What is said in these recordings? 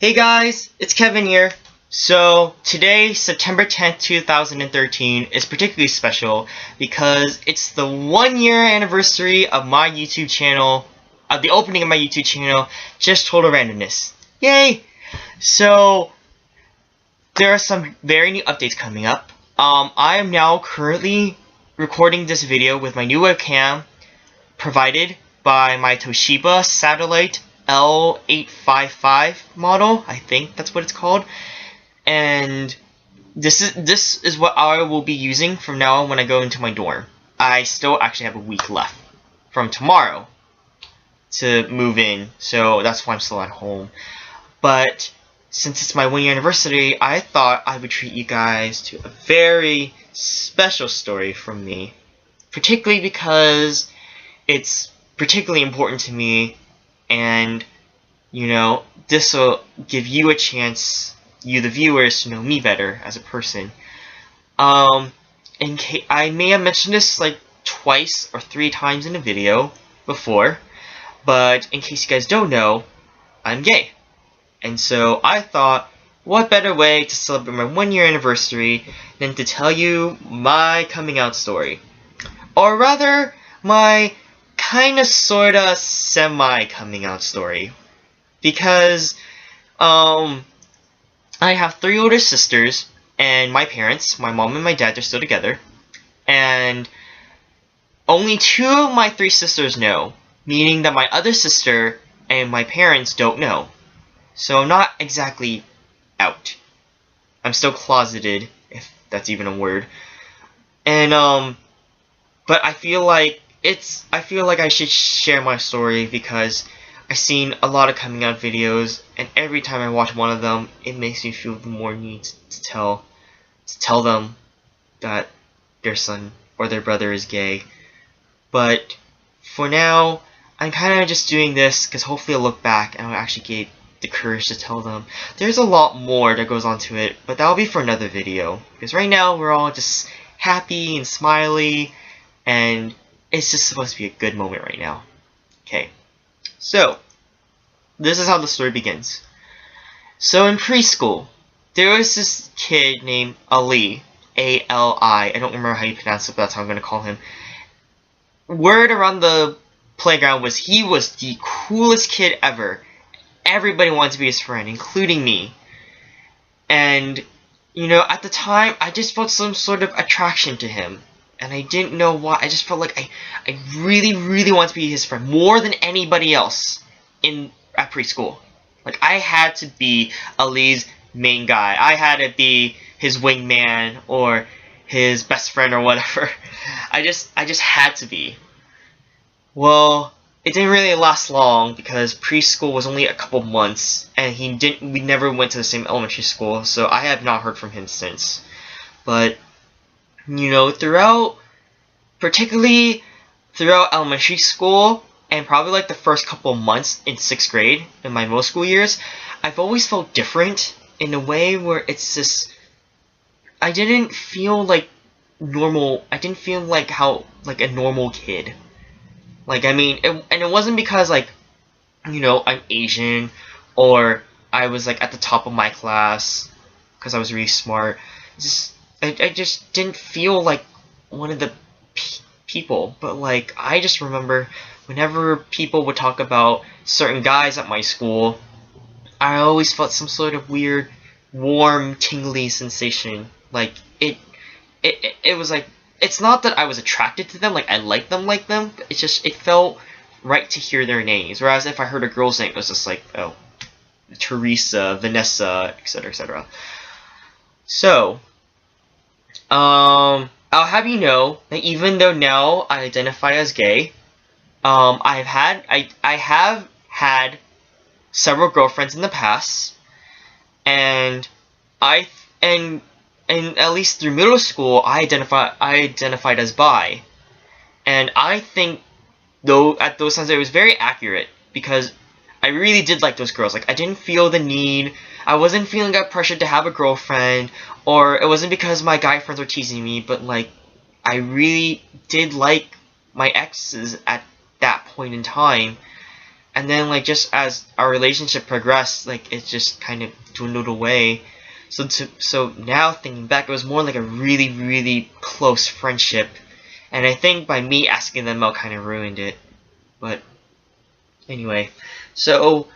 Hey guys, it's Kevin here. So today, September 10th, 2013 is particularly special because it's the 1-year anniversary of my YouTube channel, of the opening of my YouTube channel, JustTotalRandomness. Yay! So there are some very new updates coming up. I am now currently recording this video with my new webcam provided by my Toshiba Satellite L855 model. I think that's what it's called. And this is what I will be using from now on when I go into my dorm. I still actually have a week left from tomorrow to move in, so that's why I'm still at home. But since it's my 1-year anniversary, I thought I would treat you guys to a very special story from me, particularly because it's particularly important to me, and you know, this will give you a chance, you the viewers, to know me better as a person. In case I may have mentioned this like twice or 3 times in a video before, but in case you guys don't know, I'm gay. And so I thought, what better way to celebrate my 1-year anniversary than to tell you my coming out story. Or rather, my kinda-sorta-semi coming out story. Because, I have 3 older sisters, and my parents, my mom and my dad, are still together. And only 2 of my 3 sisters know, meaning that my other sister and my parents don't know. So I'm not exactly out. I'm still closeted, if that's even a word. And, but I feel like I should share my story because I've seen a lot of coming out videos, and every time I watch one of them, it makes me feel the more need to tell them that their son or their brother is gay. But for now, I'm kind of just doing this because hopefully I'll look back and I'll actually get the courage to tell them. There's a lot more that goes on to it, but that'll be for another video. Because right now, we're all just happy and smiley, and it's just supposed to be a good moment right now. Okay, so this is how the story begins. So in preschool, there was this kid named Ali, A-L-I. I don't remember how you pronounce it, but that's how I'm going to call him. Word around the playground was he was the coolest kid ever. Everybody wanted to be his friend, including me. And, you know, at the time, I just felt some sort of attraction to him. And I didn't know why. I just felt like I really, really wanted to be his friend. More than anybody else at preschool. Like, I had to be Ali's main guy. I had to be his wingman or his best friend or whatever. I just had to be. Well, it didn't really last long because preschool was only a couple months, and we never went to the same elementary school, so I have not heard from him since. But, you know, particularly throughout elementary school, and probably like the first couple months in 6th grade, in my middle school years, I've always felt different in a way where it's just, I didn't feel like normal, I didn't feel like a normal kid. Like, I mean, and it wasn't because, like, you know, I'm Asian, or I was, like, at the top of my class, because I was really smart. I just didn't feel like one of the people. But, like, I just remember whenever people would talk about certain guys at my school, I always felt some sort of weird, warm, tingly sensation. Like, it was like, it's not that I was attracted to them, like I liked them, but it's just, it felt right to hear their names. Whereas if I heard a girl's name, it was just like, oh, Teresa, Vanessa, etc., etc. So, I'll have you know that even though now I identify as gay, I have had several girlfriends in the past, and at least through middle school, I identified as bi, and I think though at those times it was very accurate because I really did like those girls. Like, I didn't feel the need. I wasn't feeling that pressure to have a girlfriend, or it wasn't because my guy friends were teasing me, but like, I really did like my exes at that point in time. And then like just as our relationship progressed, like it just kind of dwindled away. So now thinking back, it was more like a really, really close friendship. And I think by me asking them out kind of ruined it. But anyway, so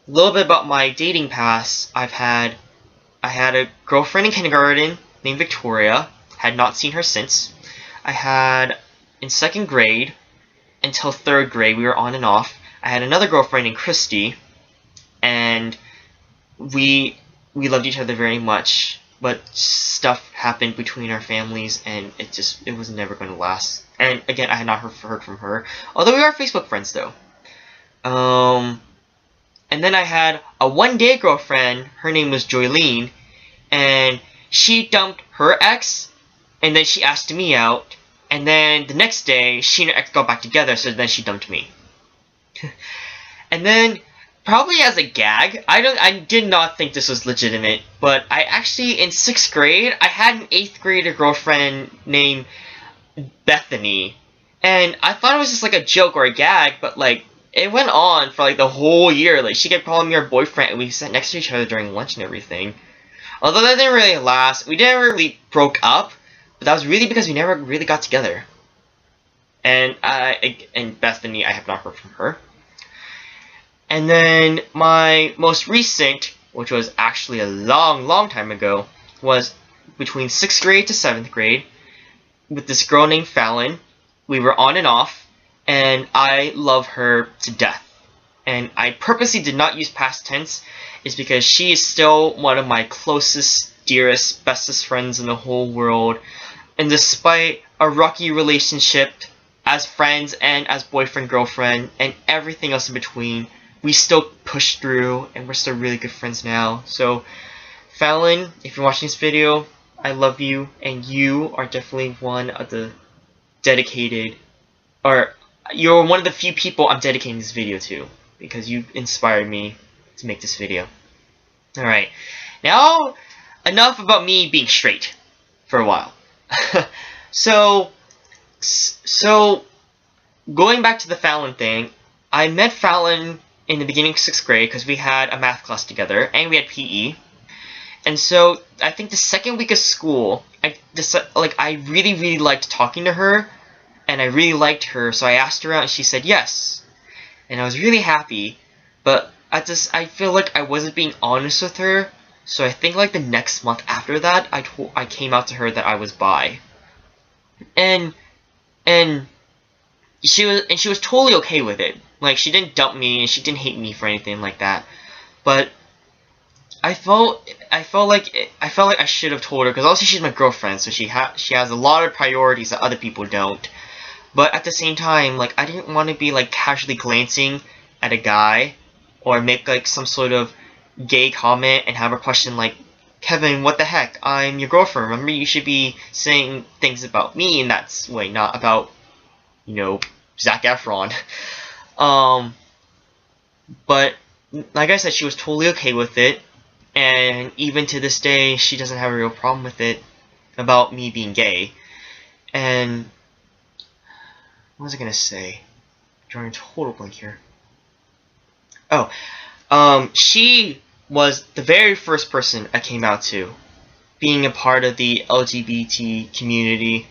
a little bit about my dating past. I had a girlfriend in kindergarten named Victoria. Had not seen her since. I had in 2nd grade until 3rd grade, we were on and off. I had another girlfriend named Christy, and we loved each other very much, but stuff happened between our families, and it was never going to last. And again, I had not heard from her, although we are Facebook friends though. And then I had a one-day girlfriend. Her name was Joylene, and she dumped her ex, and then she asked me out, and then the next day she and her ex got back together, so then she dumped me. And then, probably as a gag, I did not think this was legitimate, but I actually, in 6th grade, I had an 8th grader girlfriend named Bethany, and I thought it was just like a joke or a gag, but like, it went on for like the whole year. Like, she kept calling me her boyfriend, and we sat next to each other during lunch and everything. Although that didn't really last, we never really broke up, but that was really because we never really got together. And Bethany, I have not heard from her. And then my most recent, which was actually a long time ago, was between 6th grade to 7th grade with this girl named Fallon. We were on and off, and I love her to death. And I purposely did not use past tense, is because she is still one of my closest, dearest, bestest friends in the whole world. And despite a rocky relationship as friends and as boyfriend-girlfriend and everything else in between, we still pushed through, and we're still really good friends now. So, Fallon, if you're watching this video, I love you, and you are definitely one of the dedicated, or you're one of the few people I'm dedicating this video to, because you inspired me to make this video. Alright, now, enough about me being straight for a while. So, going back to the Fallon thing, I met Fallon in the beginning of 6th grade because we had a math class together and we had PE. And so I think the 2nd week of school, I really liked talking to her, and I really liked her, so I asked her out and she said yes. And I was really happy, but I feel like I wasn't being honest with her, so I think like the next month after that, I came out to her that I was bi. And she was totally okay with it. Like, she didn't dump me, and she didn't hate me for anything like that. But I felt like I should have told her, because obviously she's my girlfriend, so she has a lot of priorities that other people don't. But at the same time, like, I didn't want to be like casually glancing at a guy, or make like some sort of gay comment and have her question like, Kevin, what the heck? I'm your girlfriend. Remember, you should be saying things about me in that way, not about, you know, Zac Efron. But like I said, she was totally okay with it, and even to this day, she doesn't have a real problem with it about me being gay. And what was I gonna say? Drawing a total blank here. Oh, she was the very first person I came out to, being a part of the LGBT community,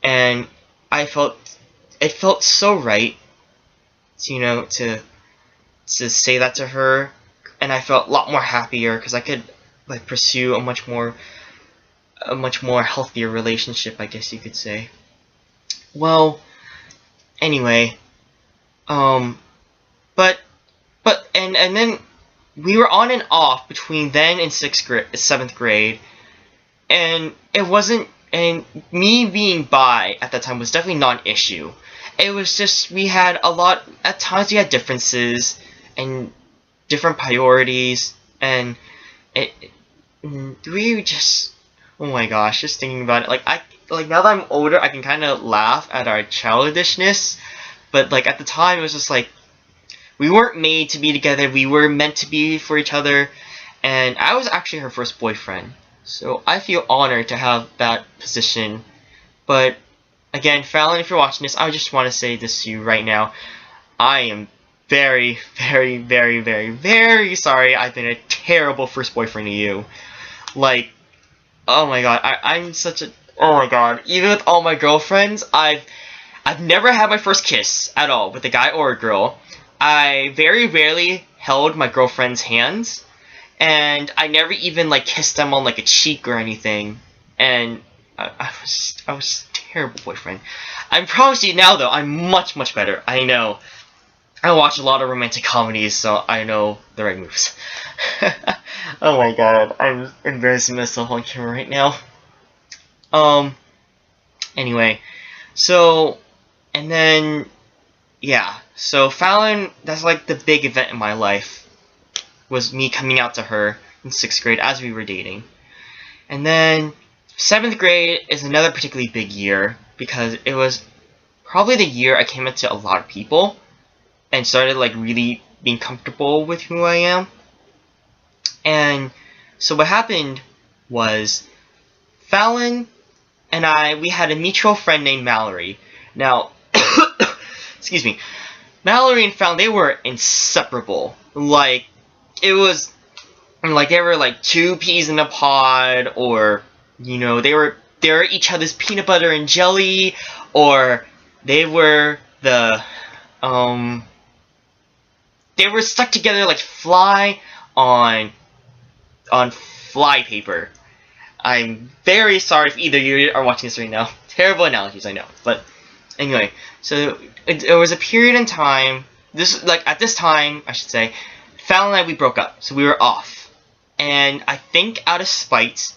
and it felt so right, you know, to say that to her, and I felt a lot more happier because I could like pursue a much more healthier relationship, I guess you could say. Well, anyway, but then we were on and off between then and 7th grade, and it wasn't, and me being bi at that time was definitely not an issue. It was just, at times we had differences and different priorities, and we just, oh my gosh, just thinking about it, like now that I'm older, I can kind of laugh at our childishness, but like at the time it was just like, we weren't made to be together, we were meant to be for each other, and I was actually her first boyfriend, so I feel honored to have that position. But again, Fallon, if you're watching this, I just want to say this to you right now, I am very, very, very, very, very sorry I've been a terrible first boyfriend to you. Like, oh my god, I'm such a... Oh my god, even with all my girlfriends, I've never had my first kiss at all with a guy or a girl. I very rarely held my girlfriend's hands, and I never even like kissed them on like a cheek or anything. And I was a terrible boyfriend. I promise you now though, I'm much better. I know. I watch a lot of romantic comedies, so I know the right moves. Oh my god, I'm embarrassing myself on camera right now. Anyway, so, and then, yeah, so Fallon, that's like the big event in my life, was me coming out to her in 6th grade as we were dating. And then 7th grade is another particularly big year, because it was probably the year I came into a lot of people and started like really being comfortable with who I am. And so what happened was Fallon and we had a mutual friend named Mallory. Now, excuse me, Mallory and Fallon, they were inseparable. Like, it was, like, they were like 2 peas in a pod, or, you know, they were each other's peanut butter and jelly, or they were they were stuck together like fly on fly paper. I'm very sorry if either of you are watching this right now. Terrible analogies, I know. But anyway, so it was a period in time. At this time, I should say, Fallon and I, we broke up, so we were off. And I think out of spite,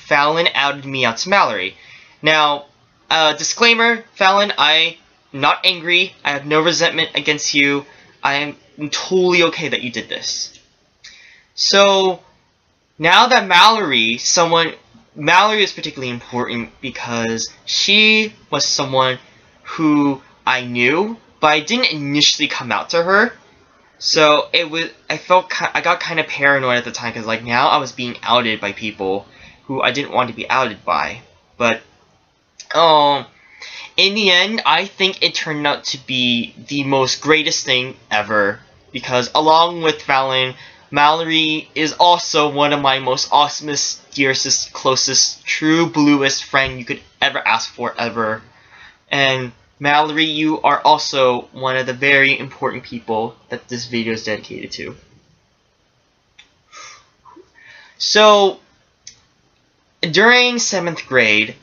Fallon outed me out to Mallory. Now, disclaimer, Fallon, I'm not angry. I have no resentment against you. I am totally okay that you did this. So now that Mallory is particularly important because she was someone who I knew, but I didn't initially come out to her. So I got kind of paranoid at the time because like now I was being outed by people who I didn't want to be outed by. But in the end, I think it turned out to be the most greatest thing ever, because along with Fallon, Mallory is also one of my most awesomest, dearest, closest, true bluest friend you could ever ask for ever. And Mallory, you are also one of the very important people that this video is dedicated to. So, during 7th grade,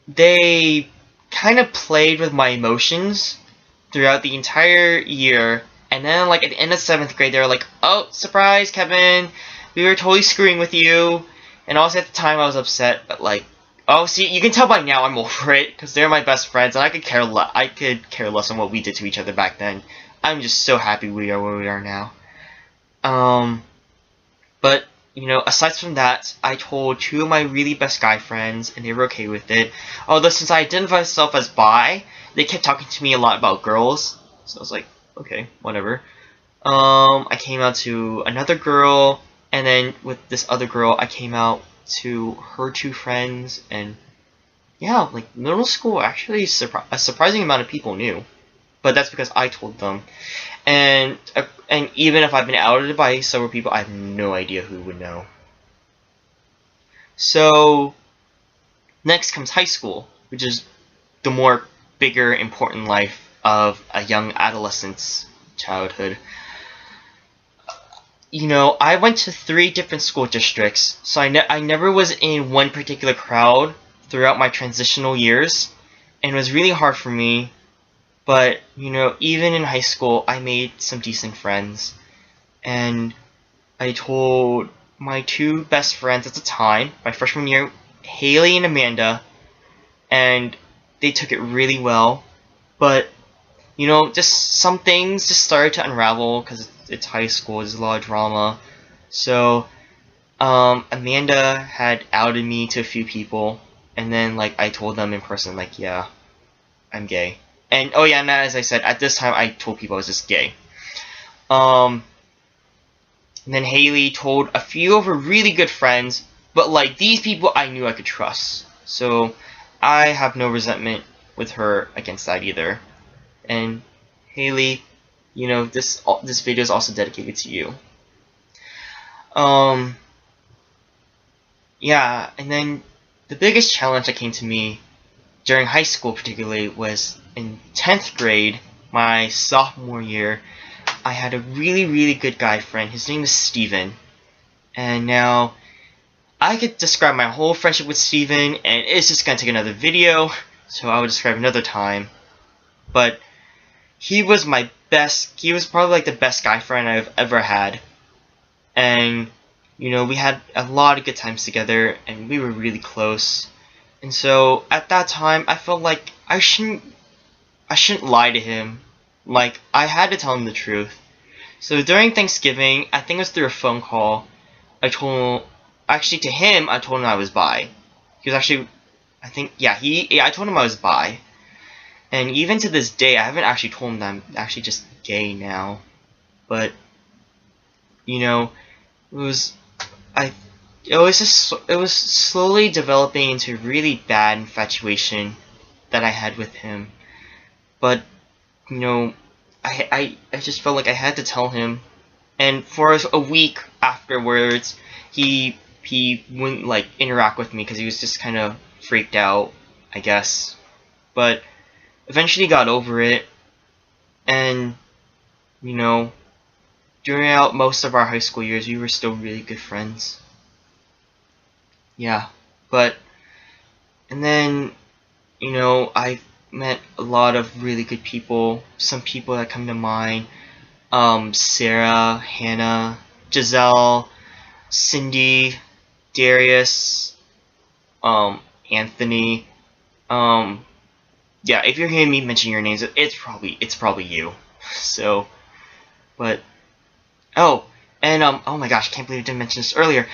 they kind of played with my emotions throughout the entire year. And then, like, at the end of 7th grade, they were like, oh, surprise, Kevin, we were totally screwing with you. And also at the time, I was upset, but, like, oh, see, you can tell by now I'm over it, because they're my best friends, and I could care less on what we did to each other back then. I'm just so happy we are where we are now. But, you know, aside from that, I told 2 of my really best guy friends, and they were okay with it. Although, since I identify myself as bi, they kept talking to me a lot about girls, so I was like, okay, whatever. I came out to another girl, and then with this other girl, I came out to her 2 friends, and yeah, like, middle school, actually, a surprising amount of people knew. But that's because I told them. And even if I've been outed by several people, I have no idea who would know. So, next comes high school, which is the more bigger, important life of a young adolescent's childhood. You know, I went to 3 different school districts, so I never was in one particular crowd throughout my transitional years, and it was really hard for me. But, you know, even in high school, I made some decent friends, and I told my 2 best friends at the time, my freshman year, Haley and Amanda, and they took it really well. But, you know, just some things just started to unravel because it's high school, there's a lot of drama. So, Amanda had outed me to a few people, and then, like, I told them in person, like, yeah, I'm gay. And, oh yeah, and as I said, at this time, I told people I was just gay. And then Haley told a few of her really good friends, but, like, these people I knew I could trust. So, I have no resentment with her against that either. And Haley, you know, this video is also dedicated to you. Yeah, and then the biggest challenge that came to me during high school particularly was in 10th grade, my sophomore year. I had a really good guy friend. His name is Steven. And now I could describe my whole friendship with Steven, and it's just gonna take another video, so I will describe another time. But he was probably like the best guy friend I've ever had. And, you know, we had a lot of good times together, and we were really close. And so, at that time, I felt like I shouldn't lie to him. Like, I had to tell him the truth. So during Thanksgiving, I think it was through a phone call, I told him I told him I was bi. He was actually, I told him I was bi. And even to this day, I haven't actually told him that I'm actually just gay now. But, you know, it was slowly developing into a really bad infatuation that I had with him. But, you know, I just felt like I had to tell him. And for a week afterwards, he wouldn't like interact with me because he was just kind of freaked out, I guess. But eventually got over it, and, you know, throughout most of our high school years, we were still really good friends. Yeah, and then, you know, I met a lot of really good people. Some people that come to mind: Sarah, Hannah, Giselle, Cindy, Darius, Anthony. Yeah, if you're hearing me mention your names, it's probably you. So, but oh my gosh, I can't believe I didn't mention this earlier.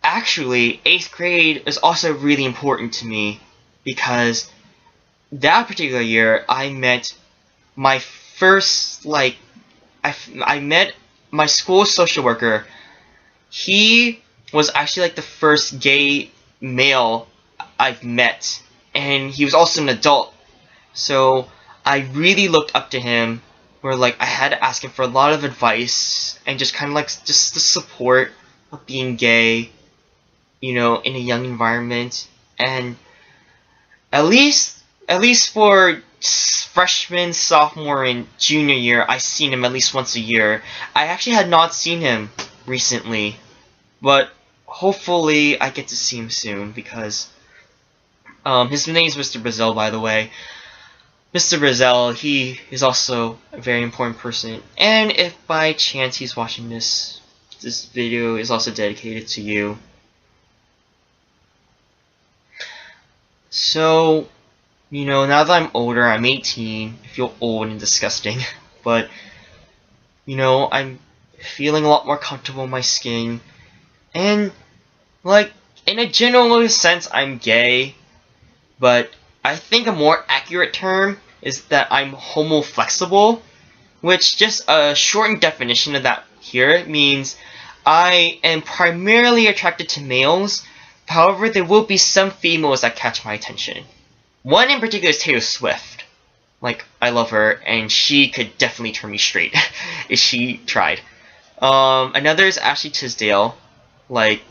Actually, 8th grade is also really important to me because that particular year I met my first I met my school social worker. He was actually like the first gay male I've met, and he was also an adult. So I really looked up to him, where like I had to ask him for a lot of advice and just kind of like just the support of being gay, you know, in a young environment. And at least for freshman, sophomore, and junior year, I seen him at least once a year. I actually had not seen him recently, but hopefully I get to see him soon because his name is Mr. Brazil, by the way. Mr. Brazil, he is also a very important person, and if by chance he's watching this video is also dedicated to you. So, you know, now that I'm older, I'm 18, I feel old and disgusting, but, you know, I'm feeling a lot more comfortable in my skin, and, like, in a general sense, I'm gay, but I think a more accurate term is that I'm homoflexible, which just a shortened definition of that here means I am primarily attracted to males. However, there will be some females that catch my attention. One in particular is Taylor Swift. Like, I love her, and she could definitely turn me straight if she tried. Another is Ashley Tisdale. Like,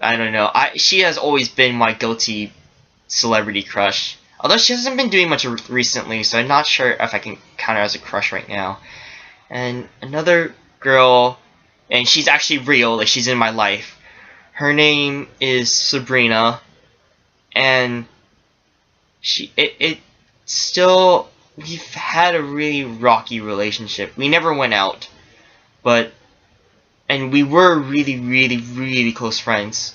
I don't know. She has always been my guilty celebrity crush. Although she hasn't been doing much recently, so I'm not sure if I can count her as a crush right now. And another girl, and she's actually real, like she's in my life. Her name is Sabrina, and we've had a really rocky relationship. We never went out, and we were really close friends.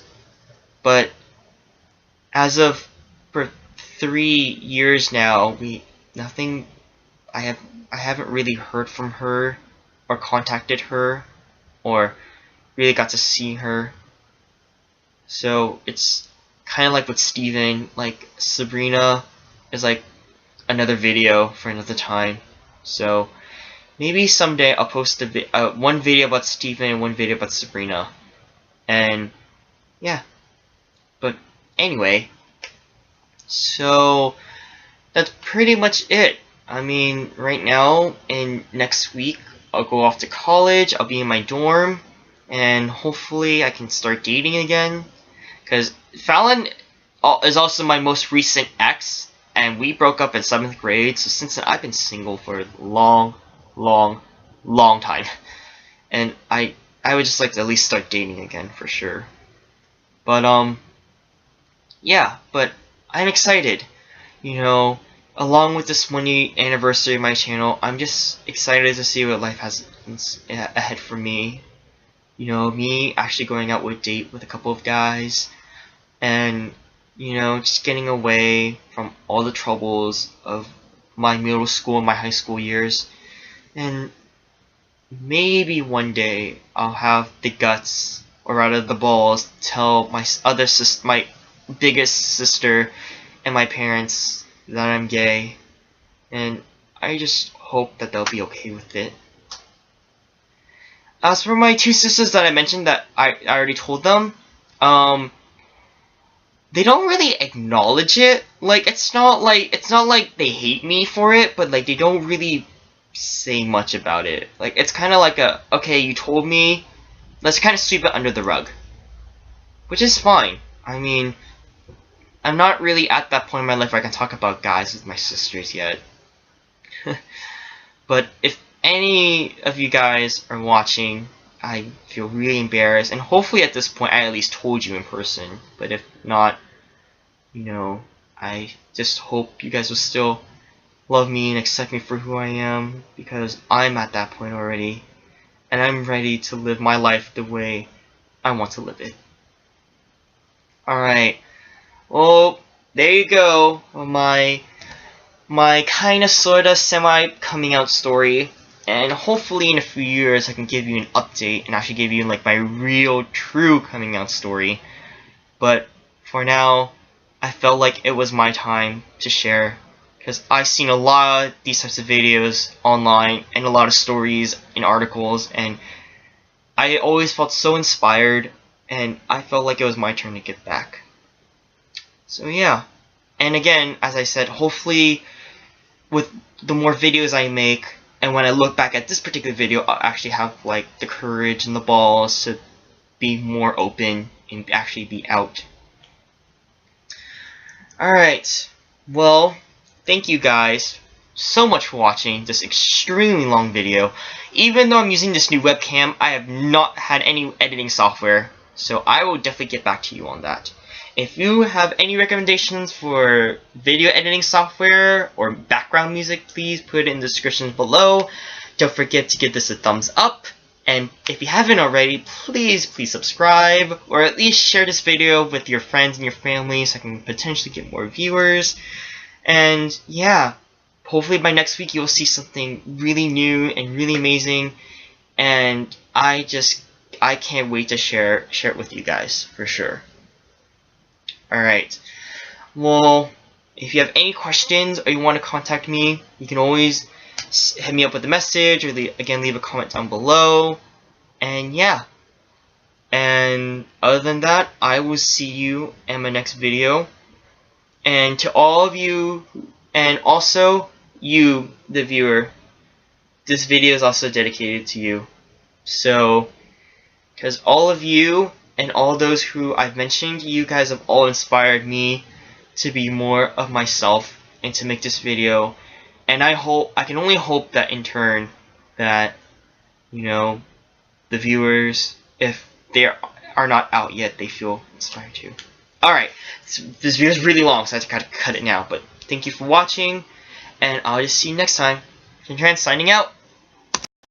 But as of for 3 years now, I haven't really heard from her or contacted her or really got to see her. So it's kind of like with Steven, like Sabrina is like another video for another time. So maybe someday I'll post one video about Steven and one video about Sabrina. And yeah. But anyway, so that's pretty much it. I mean, right now, and next week, I'll go off to college, I'll be in my dorm, and hopefully I can start dating again. Because Fallon is also my most recent ex, and we broke up in 7th grade, so since then I've been single for a long, long, long time. And I would just like to at least start dating again, for sure. But, yeah, but I'm excited. You know, along with this 1-year anniversary of my channel, I'm just excited to see what life has ahead for me. You know, me actually going out with a date with a couple of guys, and, you know, just getting away from all the troubles of my middle school and my high school years. And maybe one day I'll have the guts, or rather the balls, to tell my biggest sister and my parents that I'm gay, and I just hope that they'll be okay with it. As for my 2 sisters that I mentioned that I already told them, they don't really acknowledge it. Like, it's not like they hate me for it, but like they don't really say much about it. Like, it's kind of like a, okay, you told me, let's kind of sweep it under the rug, which is fine. I mean, I'm not really at that point in my life where I can talk about guys with my sisters yet. But if any of you guys are watching, I feel really embarrassed, and hopefully at this point I at least told you in person. But if not, you know, I just hope you guys will still love me and accept me for who I am, because I'm at that point already, and I'm ready to live my life the way I want to live it. Alright, well, there you go, my Kinda-sorta-semi coming out story, and hopefully in a few years I can give you an update and actually give you like my real, true coming out story. But for now, I felt like it was my time to share, because I've seen a lot of these types of videos online and a lot of stories and articles, and I always felt so inspired, and I felt like it was my turn to give back. So yeah, and again, as I said, hopefully with the more videos I make, and when I look back at this particular video, I'll actually have like the courage and the balls to be more open and actually be out. Alright, well, thank you guys so much for watching this extremely long video. Even though I'm using this new webcam, I have not had any editing software, so I will definitely get back to you on that. If you have any recommendations for video editing software or background music, please put it in the description below. Don't forget to give this a thumbs up. And if you haven't already, please subscribe, or at least share this video with your friends and your family so I can potentially get more viewers. And yeah, hopefully by next week you'll see something really new and really amazing. And I can't wait to share it with you guys, for sure. Alright, well, if you have any questions or you want to contact me, you can always hit me up with a message, or again leave a comment down below. And yeah, and other than that, I will see you in my next video. And to all of you, and also you, the viewer, this video is also dedicated to you. So, because all of you and all those who I've mentioned, you guys have all inspired me to be more of myself and to make this video. And I can only hope that in turn that, you know, the viewers, if they are not out yet, they feel inspired too. Alright, this video is really long, so I have to cut it now. But thank you for watching, and I'll just see you next time. Kinda signing out.